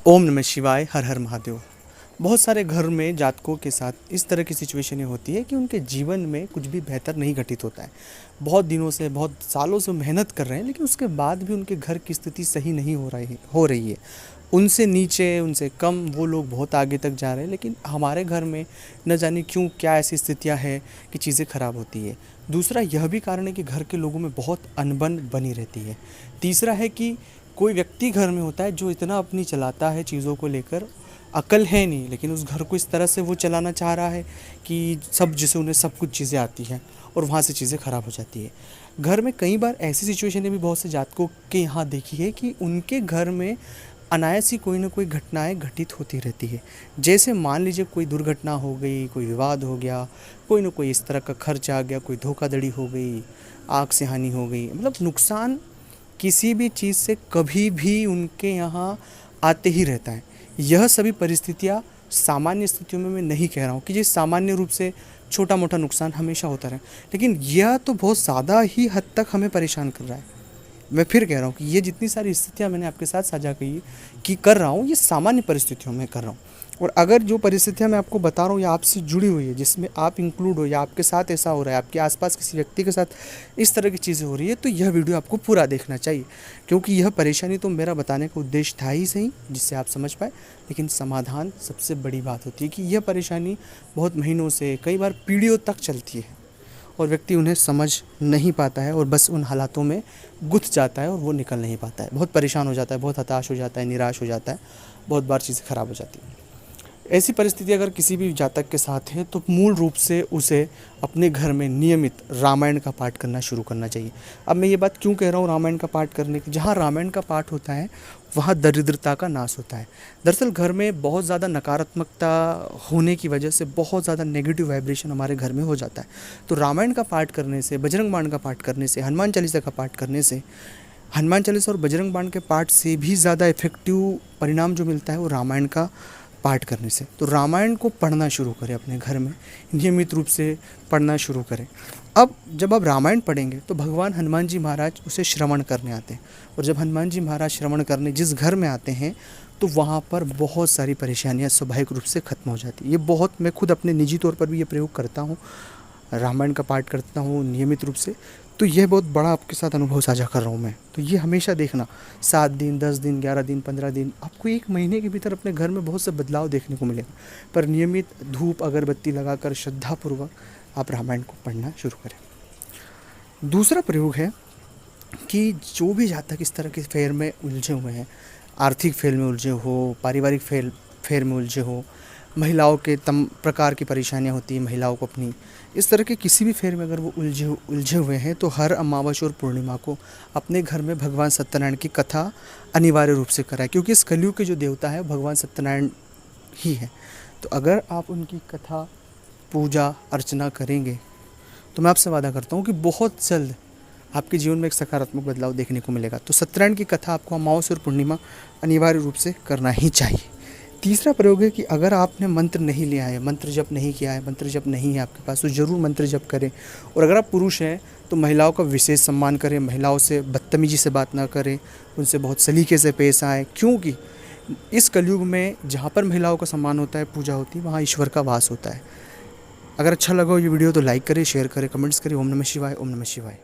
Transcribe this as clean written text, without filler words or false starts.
ओम नमः शिवाय, हर हर महादेव। बहुत सारे घर में जातकों के साथ इस तरह की सिचुएशनें होती है कि उनके जीवन में कुछ भी बेहतर नहीं घटित होता है। बहुत दिनों से, बहुत सालों से मेहनत कर रहे हैं, लेकिन उसके बाद भी उनके घर की स्थिति सही नहीं हो रही है। उनसे नीचे, उनसे कम वो लोग बहुत आगे तक जा रहे हैं, लेकिन हमारे घर में न जाने क्यों क्या ऐसी स्थितियाँ हैं कि चीज़ें ख़राब होती है। दूसरा यह भी कारण है कि घर के लोगों में बहुत अनबन बनी रहती है। तीसरा है कि कोई व्यक्ति घर में होता है जो इतना अपनी चलाता है चीज़ों को लेकर, अकल है नहीं, लेकिन उस घर को इस तरह से वो चलाना चाह रहा है कि सब, जैसे उन्हें सब कुछ चीज़ें आती हैं और वहाँ से चीज़ें ख़राब हो जाती है। घर में कई बार ऐसी सिचुएशनें भी बहुत से जातकों के यहाँ देखी है कि उनके घर में अनायास ही कोई ना कोई घटनाएं घटित होती रहती है। जैसे मान लीजिए कोई दुर्घटना हो गई, कोई विवाद हो गया, कोई ना कोई इस तरह का खर्च आ गया, कोई धोखाधड़ी हो गई, आग से हानि हो गई, मतलब नुकसान किसी भी चीज़ से कभी भी उनके यहाँ आते ही रहता है। यह सभी परिस्थितियाँ सामान्य स्थितियों में मैं नहीं कह रहा हूँ कि जी सामान्य रूप से छोटा मोटा नुकसान हमेशा होता रहे, लेकिन यह तो बहुत ज़्यादा ही हद तक हमें परेशान कर रहा है। मैं फिर कह रहा हूँ कि ये जितनी सारी स्थितियाँ मैंने आपके साथ साझा की कि कर रहा हूँ, ये सामान्य परिस्थितियों में कर रहा हूँ। और अगर जो परिस्थितियाँ मैं आपको बता रहा हूँ या आपसे जुड़ी हुई है, जिसमें आप इंक्लूड हो या आपके साथ ऐसा हो रहा है, आपके आसपास किसी व्यक्ति के साथ इस तरह की चीज़ें हो रही है, तो यह वीडियो आपको पूरा देखना चाहिए, क्योंकि यह परेशानी तो मेरा बताने का उद्देश्य था ही सही, जिससे आप समझ पाए, लेकिन समाधान सबसे बड़ी बात होती है कि यह परेशानी बहुत महीनों से, कई बार पीढ़ियों तक चलती है और व्यक्ति उन्हें समझ नहीं पाता है और बस उन हालातों में गुथ जाता है और वो निकल नहीं पाता है, बहुत परेशान हो जाता है, बहुत हताश हो जाता है, निराश हो जाता है, बहुत बार चीज़ें ख़राब हो जाती हैं। ऐसी परिस्थिति अगर किसी भी जातक के साथ है तो मूल रूप से उसे अपने घर में नियमित रामायण का पाठ करना शुरू करना चाहिए। अब मैं ये बात क्यों कह रहा हूँ रामायण का पाठ करने की? जहाँ रामायण का पाठ होता है वहाँ दरिद्रता का नाश होता है। दरअसल घर में बहुत ज़्यादा नकारात्मकता होने की वजह से बहुत ज़्यादा नेगेटिव वाइब्रेशन हमारे घर में हो जाता है। तो रामायण का पाठ करने से, बजरंग बाण का पाठ करने से, हनुमान चालीसा का पाठ करने से, हनुमान चालीसा और बजरंग बाण के पाठ से भी ज़्यादा इफेक्टिव परिणाम जो मिलता है वो रामायण का पाठ करने से। तो रामायण को पढ़ना शुरू करें, अपने घर में नियमित रूप से पढ़ना शुरू करें। अब जब आप रामायण पढ़ेंगे तो भगवान हनुमान जी महाराज उसे श्रवण करने आते हैं, और जब हनुमान जी महाराज श्रवण करने जिस घर में आते हैं तो वहाँ पर बहुत सारी परेशानियाँ स्वाभाविक रूप से ख़त्म हो जाती है। ये बहुत, मैं खुद अपने निजी तौर पर भी ये प्रयोग करता हूँ, रामायण का पाठ करता हूँ नियमित रूप से। तो यह बहुत बड़ा आपके साथ अनुभव साझा कर रहा हूँ मैं। तो ये हमेशा देखना, 7 दिन, 10 दिन, 11 दिन, 15 दिन, आपको 1 महीने के भीतर अपने घर में बहुत से बदलाव देखने को मिलेगा। पर नियमित धूप अगरबत्ती लगाकर श्रद्धापूर्वक आप रामायण को पढ़ना शुरू करें। दूसरा प्रयोग है कि जो भी जातक इस तरह के फेर में उलझे हुए हैं, आर्थिक फेर में उलझे हो, पारिवारिक फेर में उलझे हो, महिलाओं के तम प्रकार की परेशानियां होती हैं महिलाओं को अपनी, इस तरह के किसी भी फेर में अगर वो उलझे हुए हैं तो हर अमावस्या और पूर्णिमा को अपने घर में भगवान सत्यनारायण की कथा अनिवार्य रूप से कराएं, क्योंकि इस कलयुग के जो देवता है भगवान सत्यनारायण ही है। तो अगर आप उनकी कथा, पूजा अर्चना करेंगे तो मैं आपसे वादा करता हूँ कि बहुत जल्द आपके जीवन में एक सकारात्मक बदलाव देखने को मिलेगा। तो सत्यनारायण की कथा आपको अमावस्या और पूर्णिमा अनिवार्य रूप से करना ही चाहिए। तीसरा प्रयोग है कि अगर आपने मंत्र नहीं लिया है, मंत्र जप नहीं किया है, मंत्र जप नहीं है आपके पास, तो ज़रूर मंत्र जप करें। और अगर आप पुरुष हैं तो महिलाओं का विशेष सम्मान करें, महिलाओं से बदतमीजी से बात ना करें, उनसे बहुत सलीके से पेश आएँ, क्योंकि इस कलयुग में जहाँ पर महिलाओं का सम्मान होता है, पूजा होती है, वहाँ ईश्वर का वास होता है। अगर अच्छा लगा हो ये वीडियो तो लाइक करें, शेयर करें, कमेंट्स करें। ओम नमः शिवाय, ओम नमः शिवाय।